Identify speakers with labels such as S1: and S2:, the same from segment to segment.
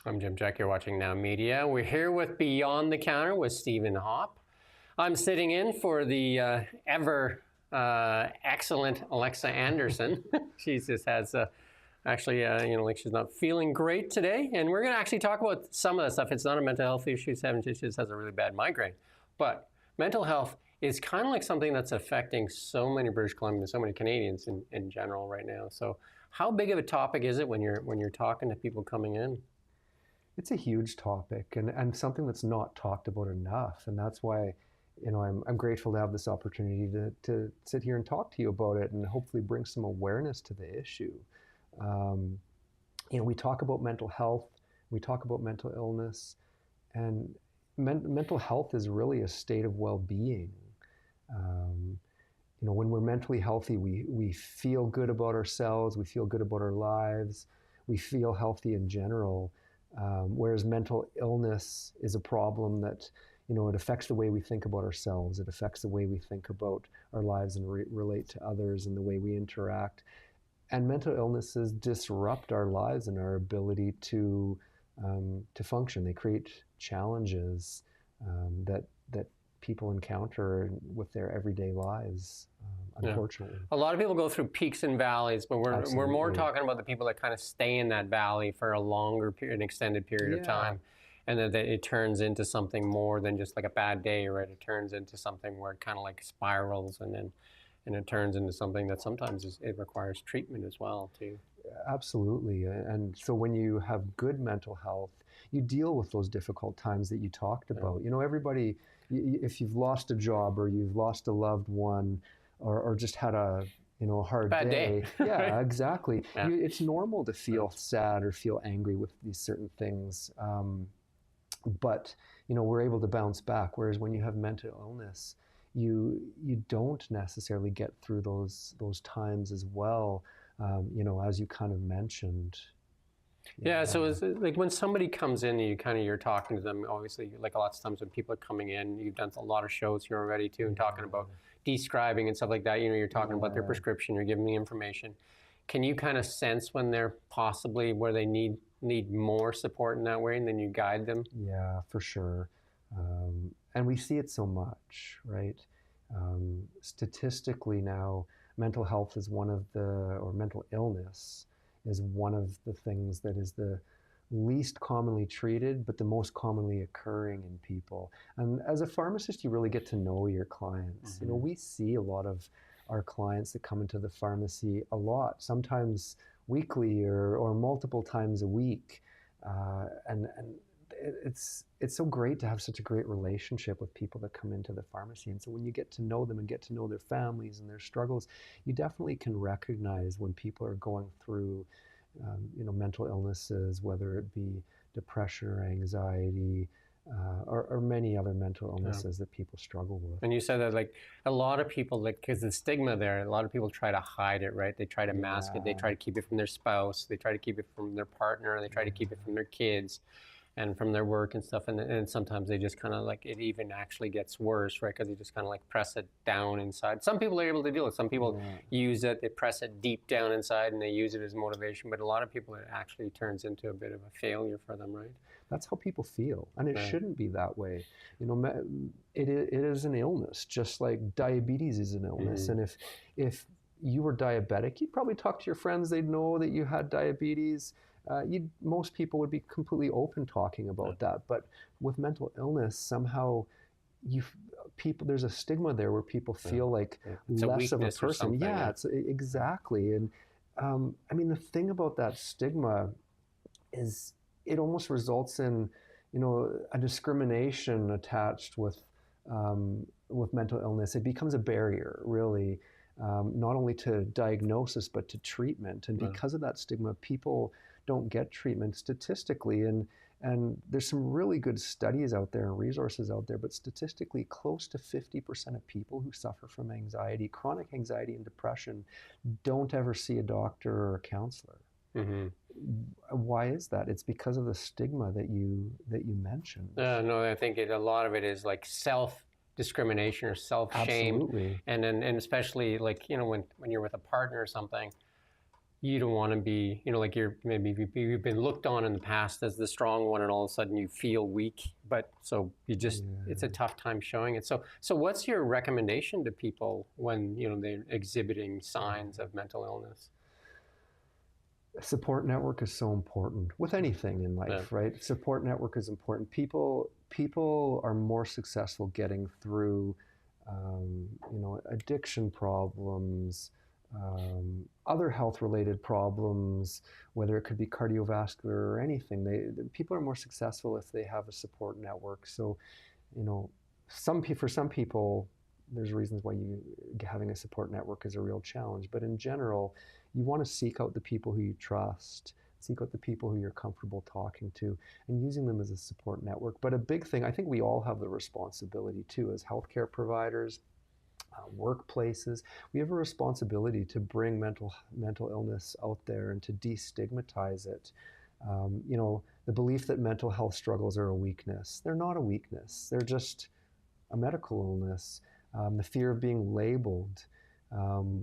S1: I'm Jim Jack. You're watching Now Media. We're here with Beyond the Counter with Stephen Hopp. I'm sitting in for the ever excellent Alexa Anderson. She just has like she's not feeling great today, and we're going to actually talk about some of the stuff. It's not a mental health issue. She just has a really bad migraine, but mental health is kind of like something that's affecting so many British Columbians, so many Canadians in general right now. So, how big of a topic is it when you're talking to people coming in?
S2: It's a huge topic and something that's not talked about enough. And that's why, I'm grateful to have this opportunity to sit here and talk to you about it and hopefully bring some awareness to the issue. We talk about mental health, we talk about mental illness, and mental health is really a state of well-being. When we're mentally healthy, we feel good about ourselves, we feel good about our lives, we feel healthy in general. Whereas mental illness is a problem that, it affects the way we think about ourselves. It affects the way we think about our lives and relate to others and the way we interact. And mental illnesses disrupt our lives and our ability to function. They create challenges that people encounter with their everyday lives, unfortunately.
S1: Yeah. A lot of people go through peaks and valleys, but we're more talking about the people that kind of stay in that valley for a longer period, an extended period of time, and that it turns into something more than just like a bad day, right? It turns into something where it kind of like spirals, and it turns into something that sometimes it requires treatment as well, too.
S2: Absolutely. And so when you have good mental health, you deal with those difficult times that you talked about. Everybody, if you've lost a job or you've lost a loved one or just had a hard
S1: bad day.
S2: Yeah, exactly.
S1: Yeah.
S2: It's normal to feel sad or feel angry with these certain things. But we're able to bounce back. Whereas when you have mental illness, you don't necessarily get through those times as well. As you kind of mentioned.
S1: Yeah, so it's like when somebody comes in and you're talking to them, obviously, like a lot of times when people are coming in, you've done a lot of shows here already too, and talking about describing and stuff like that. You're talking about their prescription, you're giving the information. Can you kind of sense when they're possibly where they need more support in that way, and then you guide them?
S2: Yeah, for sure. And we see it so much, right? Statistically now, mental health is or mental illness is one of the things that is the least commonly treated, but the most commonly occurring in people. And as a pharmacist, you really get to know your clients.
S1: Mm-hmm.
S2: We see a lot of our clients that come into the pharmacy a lot, sometimes weekly or multiple times a week. And it's so great to have such a great relationship with people that come into the pharmacy. And so when you get to know them and get to know their families and their struggles, you definitely can recognize when people are going through, mental illnesses, whether it be depression or anxiety, or many other mental illnesses that people struggle with.
S1: And you said that like a lot of people, like, because the stigma there, a lot of people try to hide it, right? They try to mask it. They try to keep it from their spouse. They try to keep it from their partner. They try to keep it from their kids and from their work and stuff. And sometimes they just kind of like, it even actually gets worse, right? Because they just kind of like press it down inside. Some people are able to deal with it. Some people use it, they press it deep down inside and they use it as motivation. But a lot of people, it actually turns into a bit of a failure for them, right?
S2: That's how people feel. And it shouldn't be that way. It is an illness, just like diabetes is an illness. And if you were diabetic, you'd probably talk to your friends. They'd know that you had diabetes. Most people would be completely open talking about that. But with mental illness, somehow there's a stigma there where people feel like less of a person. Yeah, it's exactly. And the thing about that stigma is it almost results in, a discrimination attached with mental illness. It becomes a barrier, really, not only to diagnosis but to treatment. And because of that stigma, people don't get treatment statistically. And there's some really good studies out there and resources out there, but statistically, close to 50% of people who suffer from anxiety, chronic anxiety and depression, don't ever see a doctor or a counselor. Mm-hmm. Why is that? It's because of the stigma that you mentioned.
S1: No, I think a lot of it is like self-discrimination or self-shame.
S2: Absolutely.
S1: And especially like, when you're with a partner or something, you don't want to be, like you've been looked on in the past as the strong one, and all of a sudden you feel weak. But so it's a tough time showing it. So what's your recommendation to people when they're exhibiting signs of mental illness?
S2: A support network is so important with anything in life, right? Support network is important. People are more successful getting through, addiction problems, other health-related problems, whether it could be cardiovascular or anything. People are more successful if they have a support network. So, for some people, there's reasons why having a support network is a real challenge. But in general, you want to seek out the people who you trust, seek out the people who you're comfortable talking to, and using them as a support network. But a big thing, I think we all have the responsibility too, as healthcare providers, workplaces, we have a responsibility to bring mental illness out there and to destigmatize it. The belief that mental health struggles are a weakness. They're not a weakness. They're just a medical illness. The fear of being labeled,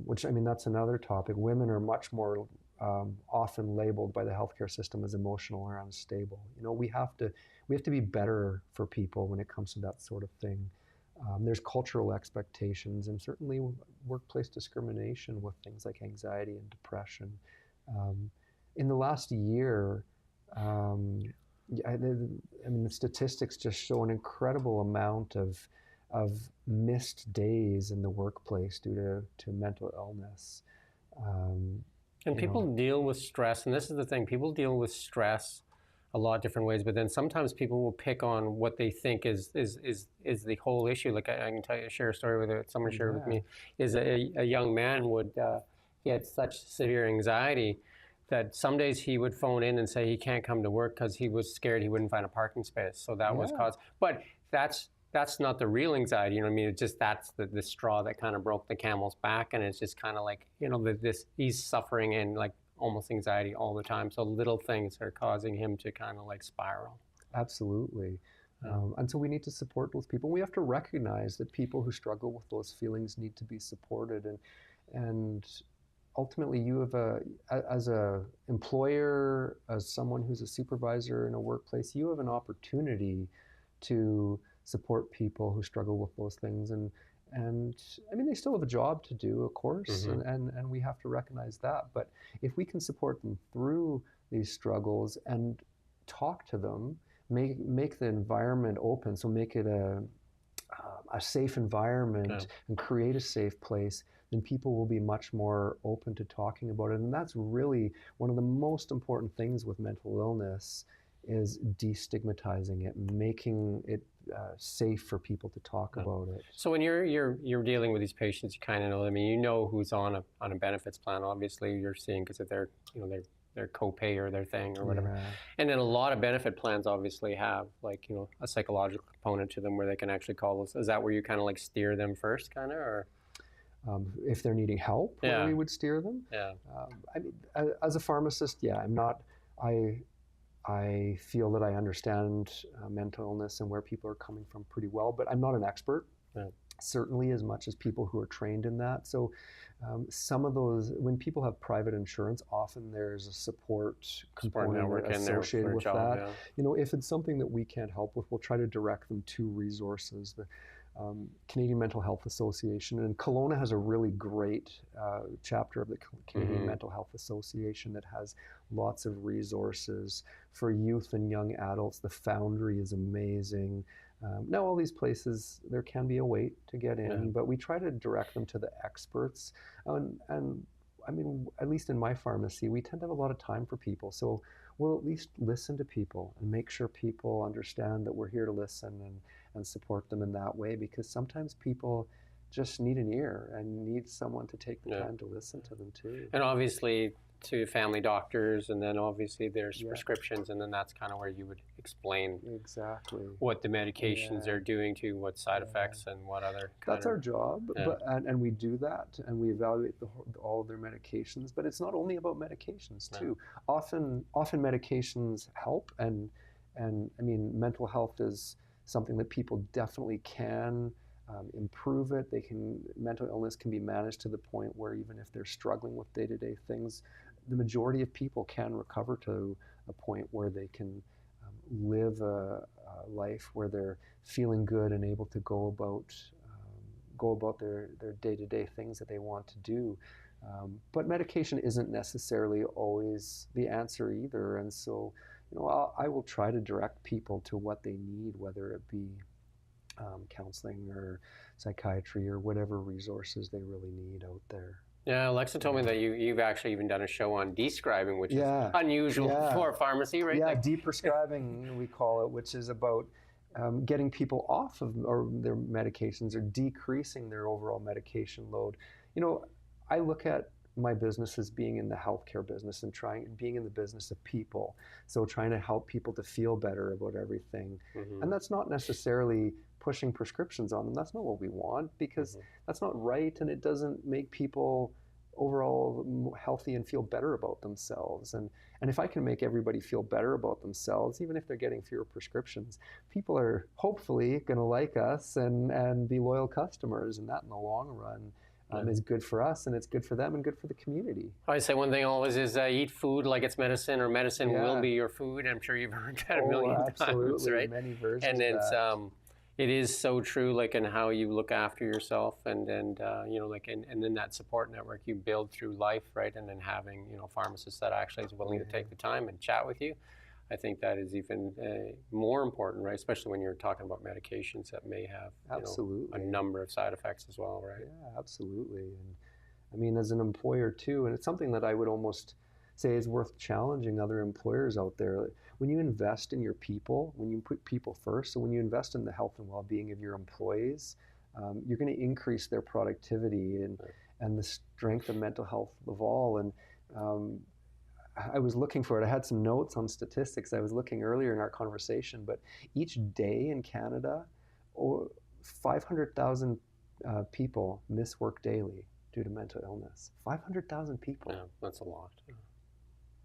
S2: which, that's another topic. Women are much more often labeled by the healthcare system as emotional or unstable. We have to be better for people when it comes to that sort of thing. There's cultural expectations and certainly workplace discrimination with things like anxiety and depression. In the last year, the statistics just show an incredible amount of missed days in the workplace due to mental illness.
S1: And people deal with stress, and this is the thing, people deal with stress a lot of different ways, but then sometimes people will pick on what they think is the whole issue. Like I can share a story with someone shared with me, is a young man would get such severe anxiety that some days he would phone in and say he can't come to work because he was scared he wouldn't find a parking space. So that was caused. But that's not the real anxiety, It's just that's the straw that kind of broke the camel's back, and it's just kind of like, he's suffering and like almost anxiety all the time. So little things are causing him to kind of like spiral.
S2: Absolutely. And so we need to support those people. We have to recognize that people who struggle with those feelings need to be supported, and ultimately, you have as a employer, as someone who's a supervisor in a workplace, you have an opportunity to support people who struggle with those things. And they still have a job to do, of course, and we have to recognize that. But if we can support them through these struggles and talk to them, make the environment open, so make it a safe environment and create a safe place, then people will be much more open to talking about it. And that's really one of the most important things with mental illness, is destigmatizing it, making it safe for people to talk about it.
S1: So when you're dealing with these patients, you kind of know. You know who's on a benefits plan. Obviously, you're seeing because of their copay or their thing or whatever. And then a lot of benefit plans obviously have a psychological component to them where they can actually call us. Is that where you kind of like steer them first, kind of, or?
S2: If they're needing help, we would steer them. As a pharmacist, I feel that I understand mental illness and where people are coming from pretty well, but I'm not an expert, certainly as much as people who are trained in that. So some of those, when people have private insurance, often there's a support component associated with that. If it's something that we can't help with, we'll try to direct them to resources. The Canadian Mental Health Association, and Kelowna has a really great chapter of the Canadian Mental Health Association that has lots of resources for youth and young adults. The Foundry is amazing. Now, all these places, there can be a wait to get in, but we try to direct them to the experts. And at least in my pharmacy, we tend to have a lot of time for people. So we'll at least listen to people and make sure people understand that we're here to listen and support them in that way, because sometimes people just need an ear and need someone to take the time to listen to them too.
S1: And obviously to family doctors, and then obviously there's prescriptions, and then that's kind of where you would explain what the medications are doing to what side effects and what other
S2: That's our job, and we do that, and we evaluate all of their medications, but it's not only about medications too. Often medications help, and mental health is something that people definitely can improve it. Mental illness can be managed to the point where even if they're struggling with day-to-day things, the majority of people can recover to a point where they can live a life where they're feeling good and able to go about their day-to-day things that they want to do. But medication isn't necessarily always the answer either. And so, I will try to direct people to what they need, whether it be counseling or psychiatry or whatever resources they really need out there.
S1: Yeah, Alexa told me that you've actually even done a show on describing, which is unusual for a pharmacy, right?
S2: Yeah, deprescribing we call it, which is about getting people off of their medications or decreasing their overall medication load. I look at my business as being in the healthcare business and being in the business of people. So trying to help people to feel better about everything. And that's not necessarily pushing prescriptions on them. That's not what we want, because that's not right, and it doesn't make people overall healthy and feel better about themselves. And if I can make everybody feel better about themselves, even if they're getting fewer prescriptions, people are hopefully going to like us and be loyal customers, and that in the long run is good for us, and it's good for them and good for the community.
S1: I say one thing always is eat food like it's medicine, or medicine will be your food. I'm sure you've heard that a million times, right?
S2: Many versions
S1: and it's
S2: of that.
S1: It is so true, like in how you look after yourself, and then that support network you build through life, right? And then having pharmacists that actually is willing to take the time and chat with you. I think that is even more important, right? Especially when you're talking about medications that may have a number of side effects as well, right?
S2: Yeah, absolutely. And I mean, as an employer too, and it's something that I would almost say is worth challenging other employers out there. When you invest in your people, when you put people first, so when you invest in the health and well-being of your employees, you're going to increase their productivity and the strength and mental health of all. And I was looking for it. I had some notes on statistics. I was looking earlier in our conversation, but each day in Canada, 500,000 people miss work daily due to mental illness. 500,000 people.
S1: Yeah, that's a lot.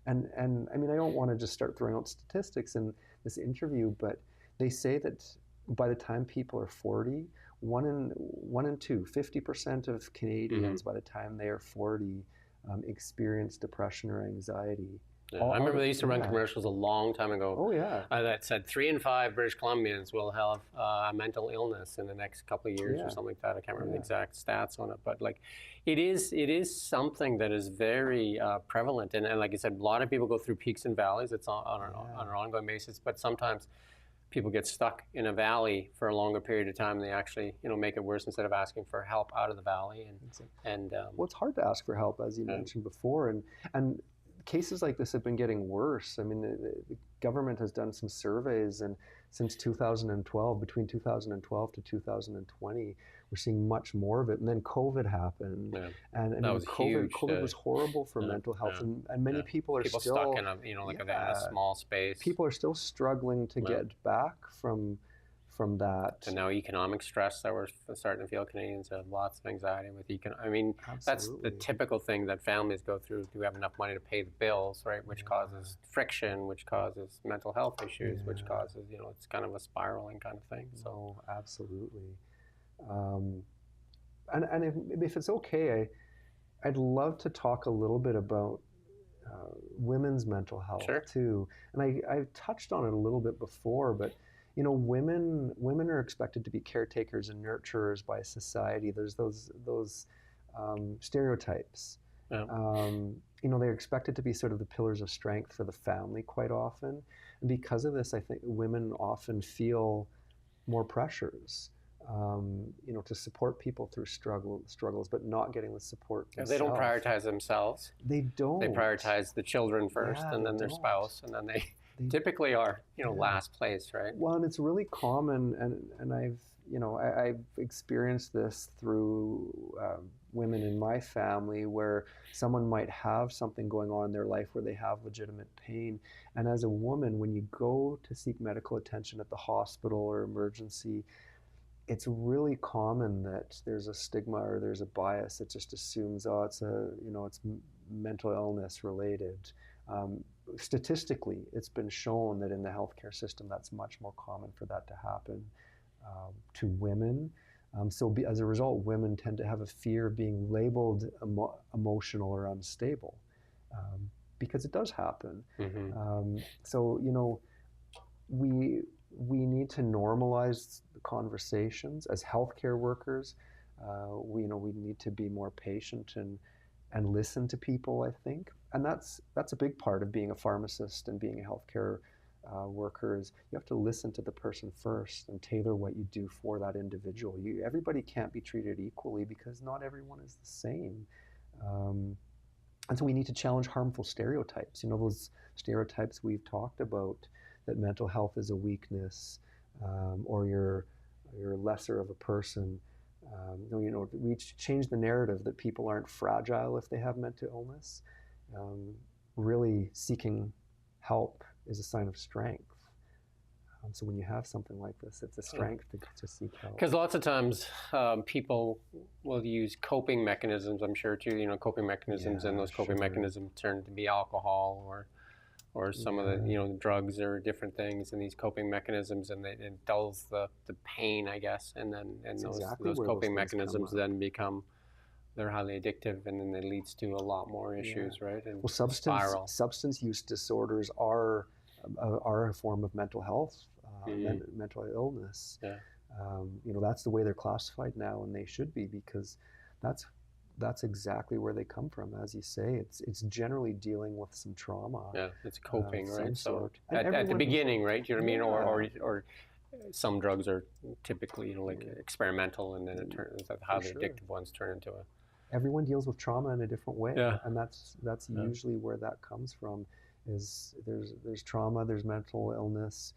S2: And I mean, I don't want to just start throwing out statistics in this interview, but they say that by the time people are 40, 50% of Canadians by the time they are 40 experience depression or anxiety.
S1: Yeah, I remember they used to run commercials a long time ago.
S2: Oh yeah.
S1: That said 3 in 5 British Columbians will have a mental illness in the next couple of years or something like that. I can't remember the exact stats on it, but like, it is something that is very prevalent, and like you said, a lot of people go through peaks and valleys. It's on an ongoing basis, but sometimes people get stuck in a valley for a longer period of time. And they actually make it worse instead of asking for help out of the valley. And
S2: well, it's hard to ask for help, as you mentioned before, and cases like this have been getting worse. I mean, the government has done some surveys, and since 2012, between 2012 to 2020, we're seeing much more of it. And then COVID happened, and I mean, COVID was horrible for mental health, and many people are still
S1: stuck in a a small space.
S2: People are still struggling to get back from that.
S1: And now economic stress that we're starting to feel. Canadians have lots of anxiety with I mean, that's the typical thing that families go through. Do we have enough money to pay the bills, right? Which causes friction, which causes mental health issues, which causes, it's kind of a spiraling kind of thing. So
S2: absolutely. And if it's okay, I'd love to talk a little bit about women's mental health too. And I've touched on it a little bit before, but women are expected to be caretakers and nurturers by society. There's those stereotypes. They're expected to be sort of the pillars of strength for the family quite often. And because of this, I think women often feel more pressures, to support people through struggles, but not getting the support themselves.
S1: They don't prioritize themselves.
S2: They don't.
S1: They prioritize the children first, and then their spouse, and then they typically are, last place, right?
S2: Well, and it's really common, and I've experienced this through women in my family, where someone might have something going on in their life where they have legitimate pain, and as a woman, when you go to seek medical attention at the hospital or emergency, it's really common that there's a stigma or there's a bias that just assumes, it's mental illness related. Statistically, it's been shown that in the healthcare system, that's much more common for that to happen to women. As a result, women tend to have a fear of being labeled emotional or unstable. because it does happen.
S1: Mm-hmm.
S2: So, we need to normalize the conversations as healthcare workers. We need to be more patient and listen to people, I think. And that's a big part of being a pharmacist and being a healthcare worker is you have to listen to the person first and tailor what you do for that individual. Everybody can't be treated equally because not everyone is the same. And so we need to challenge harmful stereotypes. Those stereotypes we've talked about, that mental health is a weakness, or you're lesser of a person. We change the narrative that people aren't fragile if they have mental illness. Really seeking help is a sign of strength. So when you have something like this, it's a strength to seek help.
S1: Because lots of times people will use coping mechanisms, I'm sure too, coping mechanisms, and those coping mechanisms turn to be alcohol or some of the, drugs or different things, and these coping mechanisms, and it dulls the pain, I guess, and those coping mechanisms then become, they're highly addictive, and then it leads to a lot more issues, right? And
S2: substance use disorders are a form of mental health, mental illness.
S1: Yeah.
S2: That's the way they're classified now, and they should be, because that's exactly where they come from. As you say, it's generally dealing with some trauma.
S1: Yeah, it's coping, right? So
S2: at
S1: the beginning, right? You know what I mean? Or some drugs are typically, like experimental, and then it turns out how the addictive ones turn into a.
S2: Everyone deals with trauma in a different way, and that's usually where that comes from. Is there's trauma, there's mental illness,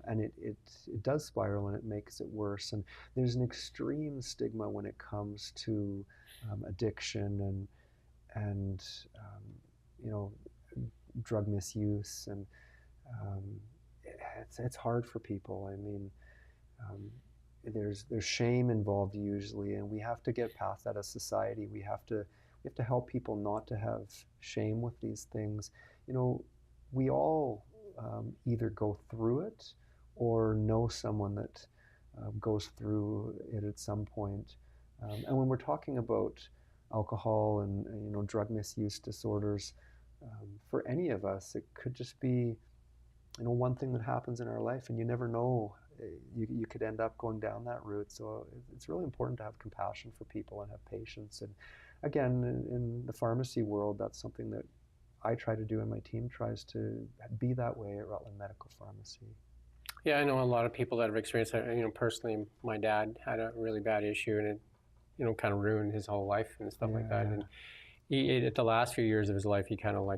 S2: and it does spiral, and it makes it worse. And there's an extreme stigma when it comes to addiction and drug misuse, and it's hard for people. I mean, there's shame involved usually, and we have to get past that as society. We have to help people not to have shame with these things. We all either go through it or know someone that goes through it at some point. And when we're talking about alcohol and drug misuse disorders, for any of us, it could just be one thing that happens in our life, and you never know. You could end up going down that route. So it's really important to have compassion for people and have patience. And again, in the pharmacy world, that's something that I try to do, and my team tries to be that way at Rutland Medical Pharmacy.
S1: Yeah, I know a lot of people that have experienced that. Personally, my dad had a really bad issue, and it, kind of ruined his whole life and stuff like that. And at the last few years of his life, he kind of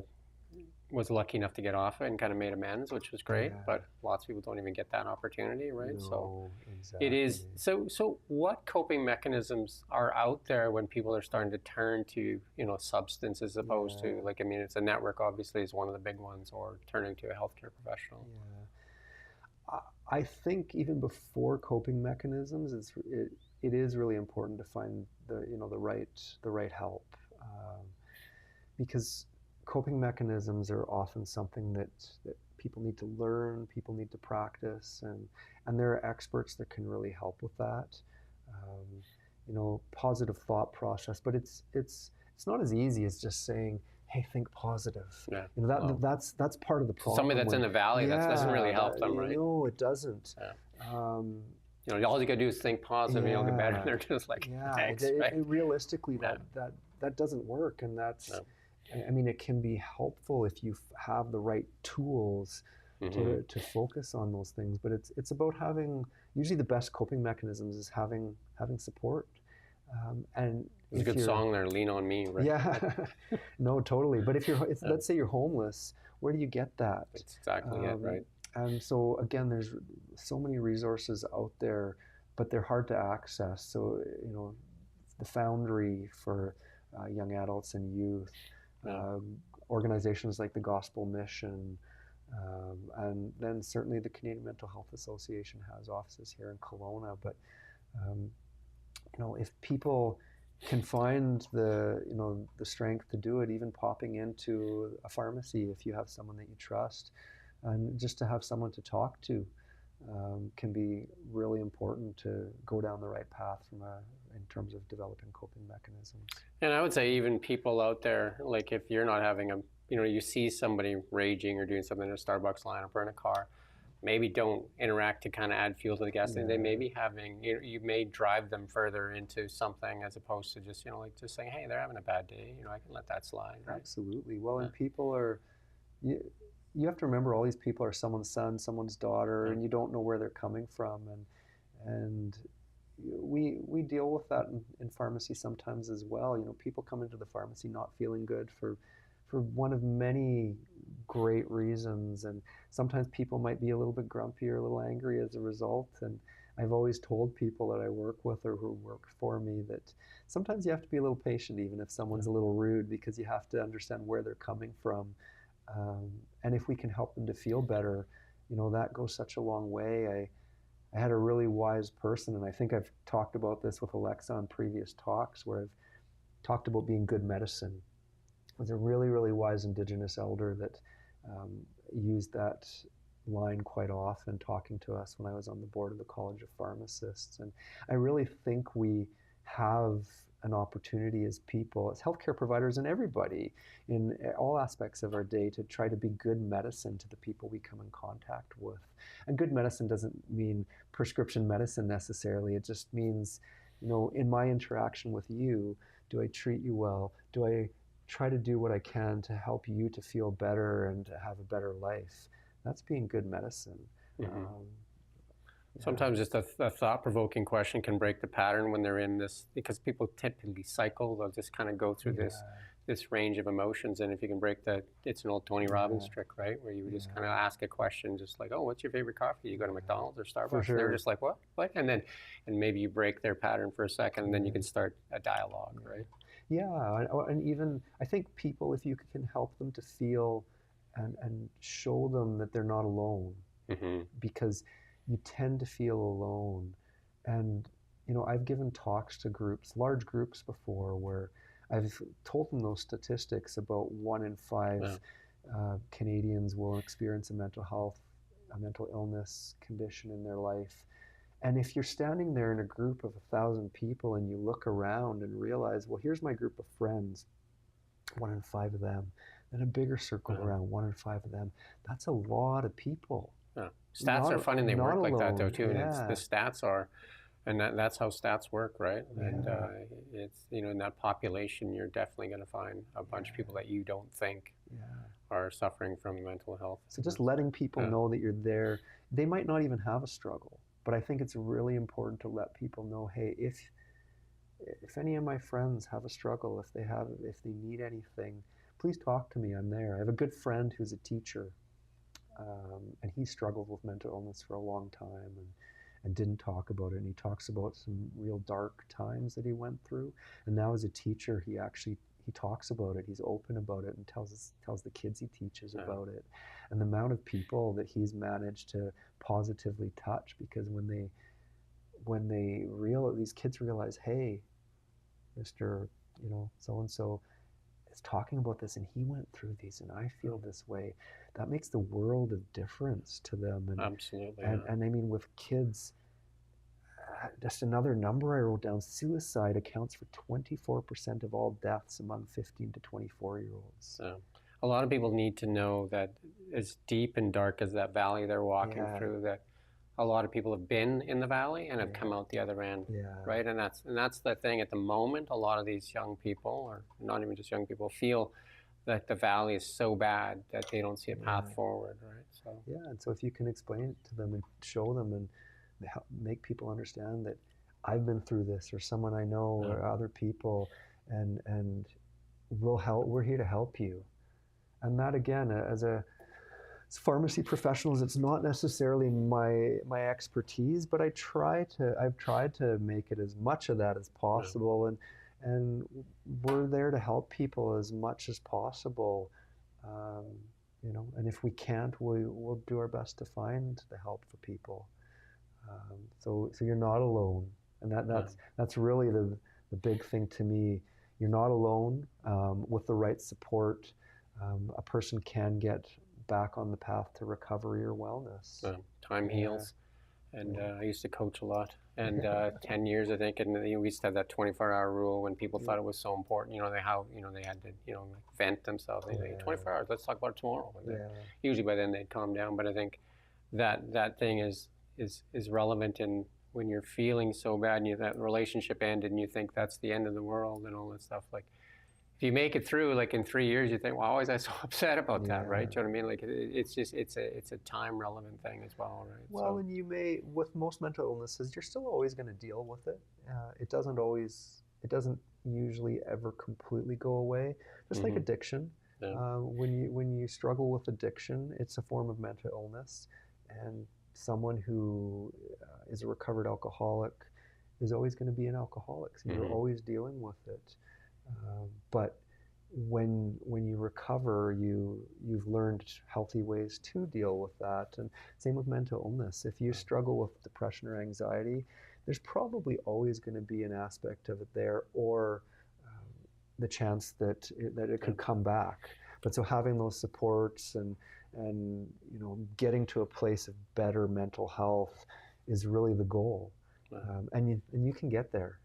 S1: was lucky enough to get off it and kind of made amends, which was great. But lots of people don't even get that opportunity, right?
S2: No,
S1: so
S2: exactly.
S1: it is. So what coping mechanisms are out there when people are starting to turn to substance as opposed to it's a network, obviously, is one of the big ones, or turning to a healthcare professional.
S2: Yeah, I think even before coping mechanisms, it is really important to find the right help, because coping mechanisms are often something that people need to learn, people need to practice, and there are experts that can really help with that. Positive thought process, but it's not as easy as just saying, hey, think positive.
S1: Yeah.
S2: That's part of the problem.
S1: Somebody that's in the valley, that doesn't really help them, right?
S2: No, it doesn't.
S1: Yeah. All you gotta do is think positive, you'll get better. They're just like, thanks, right?
S2: Realistically, that doesn't work, and that's. No. I mean, it can be helpful if you have the right tools to focus on those things, but it's about having, usually the best coping mechanisms is having support. And
S1: there's a good song there, Lean on Me, right?
S2: Yeah, no, totally. But if let's say you're homeless, where do you get that?
S1: That's exactly it, right?
S2: And so again, there's so many resources out there, but they're hard to access. So, the Foundry for young adults and youth, organizations like the Gospel Mission, and then certainly the Canadian Mental Health Association has offices here in Kelowna. But if people can find the strength to do it, even popping into a pharmacy if you have someone that you trust, and just to have someone to talk to, can be really important to go down the right path in terms of developing coping mechanisms.
S1: And I would say even people out there, like if you're not having you see somebody raging or doing something in a Starbucks lineup or in a car, maybe don't interact to kind of add fuel to the gas. They may be having, you may drive them further into something as opposed to just, like just saying, hey, they're having a bad day. I can let that slide. Right?
S2: Absolutely. Well, and people are, you have to remember all these people are someone's son, someone's daughter, and you don't know where they're coming from. And we deal with that in pharmacy sometimes as well. People come into the pharmacy not feeling good for one of many great reasons, and sometimes people might be a little bit grumpy or a little angry as a result. And I've always told people that I work with or who work for me that sometimes you have to be a little patient even if someone's a little rude, because you have to understand where they're coming from. And if we can help them to feel better, that goes such a long way. I had a really wise person, and I think I've talked about this with Alexa on previous talks, where I've talked about being good medicine. It was a really, really wise Indigenous elder that used that line quite often talking to us when I was on the board of the College of Pharmacists. And I really think we have an opportunity as people, as healthcare providers and everybody in all aspects of our day, to try to be good medicine to the people we come in contact with. And good medicine doesn't mean prescription medicine necessarily. It just means, in my interaction with you, do I treat you well? Do I try to do what I can to help you to feel better and to have a better life? That's being good medicine.
S1: Mm-hmm. Sometimes just a thought-provoking question can break the pattern when they're in this, because people typically cycle. They'll just kind of go through this range of emotions, and if you can break that, it's an old Tony Robbins trick, right? Where you would just kind of ask a question, just like, "Oh, what's your favorite coffee? You go to McDonald's or Starbucks?"
S2: Sure.
S1: And they're just like, "What? What?" And maybe you break their pattern for a second, and then you can start a dialogue, right?
S2: Yeah, and even I think people, if you can help them to feel and show them that they're not alone, because you tend to feel alone. And I've given talks to groups, large groups before, where I've told them those statistics about 1 in 5 Canadians will experience a mental illness condition in their life. And if you're standing there in a group of 1,000 people and you look around and realize, well, here's my group of friends, 1 in 5 of them, then a bigger circle around 1 in 5 of them, that's a lot of people.
S1: Stats are fun, and they work like that though too.
S2: Yeah.
S1: And the stats are, and that's how stats work, right? And it's, in that population, you're definitely going to find a bunch of people that you don't think are suffering from mental health.
S2: So just letting people know that you're there. They might not even have a struggle, but I think it's really important to let people know, hey, if any of my friends have a struggle, if they need anything, please talk to me. I'm there. I have a good friend who's a teacher, and he struggled with mental illness for a long time and didn't talk about it. And he talks about some real dark times that he went through. And now as a teacher, he talks about it. He's open about it and tells the kids he teaches about it. And the amount of people that he's managed to positively touch, because when these kids realize, hey, Mr. so-and-so is talking about this and he went through these and I feel this way, that makes the world of difference to them. And,
S1: absolutely.
S2: And I mean, with kids, just another number I wrote down, suicide accounts for 24% of all deaths among 15 to 24-year-olds.
S1: A lot of people need to know that as deep and dark as that valley they're walking through, that a lot of people have been in the valley and have come out the other end, right? And that's the thing at the moment. A lot of these young people, or not even just young people, feel that the valley is so bad that they don't see a path forward, right? So
S2: and so if you can explain it to them and show them and make people understand that I've been through this, or someone I know, or other people, and we'll help. We're here to help you. And that, again, as pharmacy professionals, it's not necessarily my expertise, but I've tried to make it as much of that as possible, and we're there to help people as much as possible. And if we can't, we'll do our best to find the help for people. So you're not alone, and that's really the big thing to me. You're not alone. With the right support, a person can get back on the path to recovery or wellness.
S1: Time heals. And I used to coach a lot, and 10 years, I think, and we used to have that 24-hour rule when people thought it was so important. They had to like vent themselves. They say 24 hours. Let's talk about it tomorrow. And usually by then they'd calm down. But I think that thing is relevant in when you're feeling so bad and that relationship ended, and you think that's the end of the world and all that stuff. Like, if you make it through, like in 3 years, you think, "Why was I so upset about that?" Right? Do you know what I mean? Like, it's a time relevant thing as well, right?
S2: Well, and you may, with most mental illnesses, you're still always going to deal with it. It doesn't usually ever completely go away. Just like addiction. When you struggle with addiction, it's a form of mental illness, and someone who is a recovered alcoholic is always going to be an alcoholic. So you're always dealing with it. But when you recover, you've learned healthy ways to deal with that. And same with mental illness. If you struggle with depression or anxiety, there's probably always going to be an aspect of it there, or the chance that it could come back. But so having those supports and getting to a place of better mental health is really the goal. And you can get there.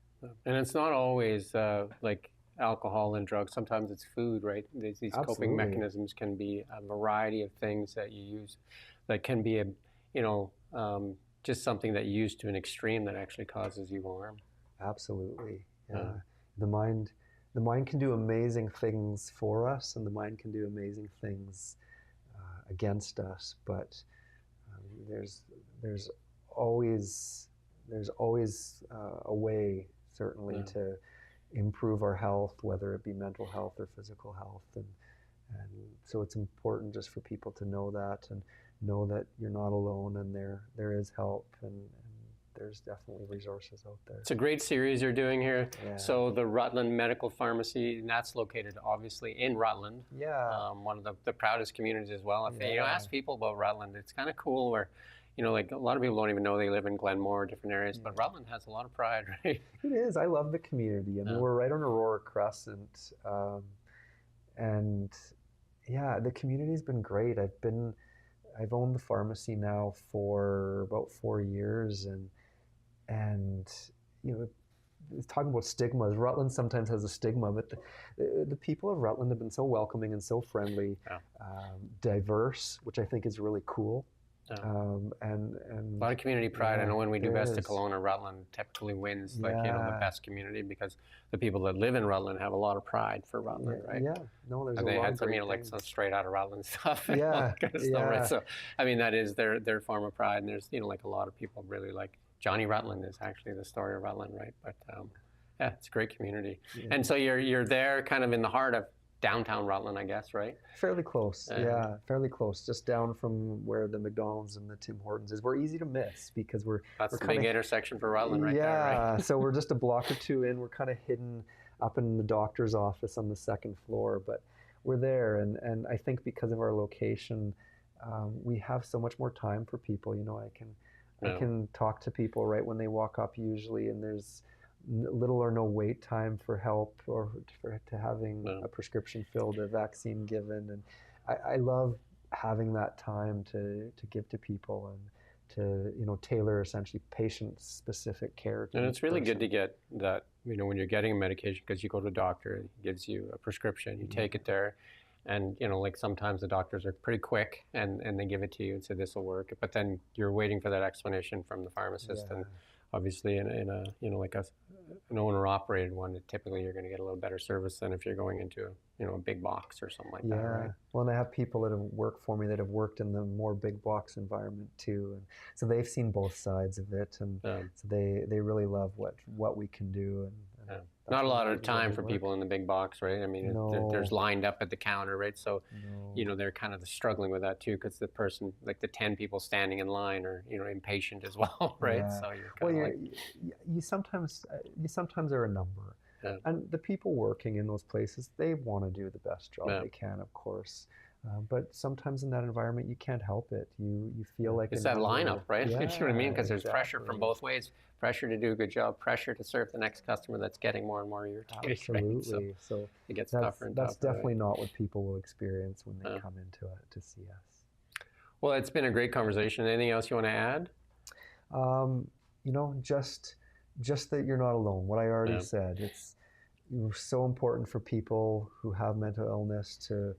S1: And it's not always like alcohol and drugs. Sometimes it's food, right? These coping mechanisms can be a variety of things that you use that can be just something that you use to an extreme that actually causes you harm.
S2: Absolutely. Yeah. The mind can do amazing things for us, and the mind can do amazing things against us, but there's always a way, certainly, to improve our health, whether it be mental health or physical health, and so it's important just for people to know that, and know that you're not alone, and there is help, and there's definitely resources out there.
S1: It's a great series you're doing here. So the Rutland Medical Pharmacy, and that's located obviously in Rutland. One of the proudest communities as well. If you ask people about Rutland, it's kind of cool where like a lot of people don't even know they live in Glenmore, different areas, but Rutland has a lot of pride, right?
S2: It is. I love the community. I mean, we're right on Aurora Crescent, and the community's been great. I've owned the pharmacy now for about 4 years, and talking about stigmas, Rutland sometimes has a stigma, but the people of Rutland have been so welcoming and so friendly, diverse, which I think is really cool. And
S1: a lot of community pride. I know when we do Best of Kelowna, Rutland typically wins the best community, because the people that live in Rutland have a lot to for Rutland, right?
S2: No, there's
S1: and
S2: a
S1: they
S2: lot
S1: had
S2: of
S1: some,
S2: great
S1: like some straight out of Rutland stuff. Kind of stuff, right? So, I mean, that is their form of pride. And there's, like a lot of people really like Johnny Rutland is actually the story of Rutland, right? But it's a great community. And so you're there kind of in the heart of downtown Rutland, I guess, right?
S2: Fairly close, fairly close. Just down from where the McDonald's and the Tim Hortons is. We're easy to miss because
S1: that's the big intersection for Rutland, right there, right?
S2: So we're just a block or two in. We're kind of hidden up in the doctor's office on the second floor, but we're there. And I think because of our location, we have so much more time for people. I can talk to people right when they walk up usually, and there's little or no wait time for help or to having a prescription filled, a vaccine given, and I love having that time to give to people and to tailor essentially patient-specific care.
S1: And it's really good to get that when you're getting a medication, because you go to a doctor, he gives you a prescription, you take it there, and like sometimes the doctors are pretty quick and they give it to you and say this will work, but then you're waiting for that explanation from the pharmacist and. Obviously, in a like an owner-operated one, typically you're going to get a little better service than if you're going into a big box or something like that, right?
S2: Well, and I have people that have worked for me that have worked in the more big box environment too, and so they've seen both sides of it, and so they really love what we can do. And
S1: not a lot of time for people in the big box, right? I mean, there's lined up at the counter, right? So, they're kind of struggling with that too, because the person, like the 10 people standing in line, are impatient as well, right? So
S2: you sometimes are a number, and the people working in those places, they want to do the best job they can, of course. But sometimes in that environment, you can't help it. You feel like
S1: it's that lineup, right? You know what I mean? Because there's pressure from both ways. Pressure to do a good job, pressure to serve the next customer that's getting more and more irritated.
S2: Absolutely.
S1: Right? So it gets
S2: tougher
S1: and
S2: that's
S1: tougher.
S2: Definitely not what people will experience when they come into it to see us.
S1: Well, it's been a great conversation. Anything else you want to add?
S2: You know, just that you're not alone. What I already
S1: Yeah.
S2: said. It's so important for people who have mental illness to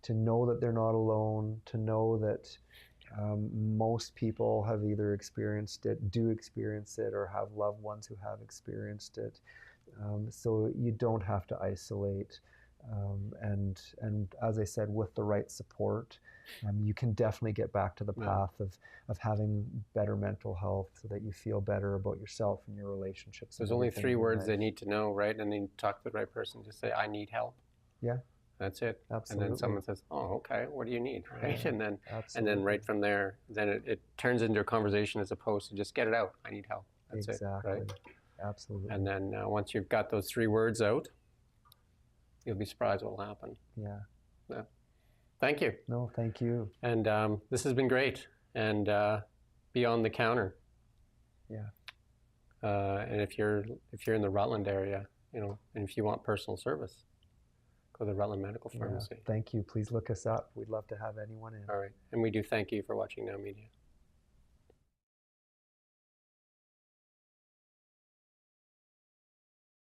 S2: know that they're not alone. To know that most people have either experienced it, do experience it, or have loved ones who have experienced it. So you don't have to isolate. And as I said, with the right support, you can definitely get back to the path of having better mental health so that you feel better about yourself and your relationships.
S1: There's only 3 words they need to know, right? And then talk to the right person. Just say, I need help.
S2: Yeah.
S1: That's it.
S2: Absolutely.
S1: And then someone says, oh, okay, what do you need, right?
S2: Yeah,
S1: and then right from there, then it turns into a conversation as opposed to just get it out. I need help. That's
S2: exactly.
S1: it, right?
S2: Absolutely.
S1: And then once you've got those 3 words out, you'll be surprised what will happen.
S2: Yeah.
S1: Yeah. Thank you.
S2: No, thank you.
S1: And this has been great. And Beyond the Counter.
S2: Yeah.
S1: And if you're in the Rutland area, you know, and if you want personal service, go to the Rutland Medical Pharmacy.
S2: Yeah. Thank you. Please look us up. We'd love to have anyone in.
S1: All right. And we do thank you for watching Now Media.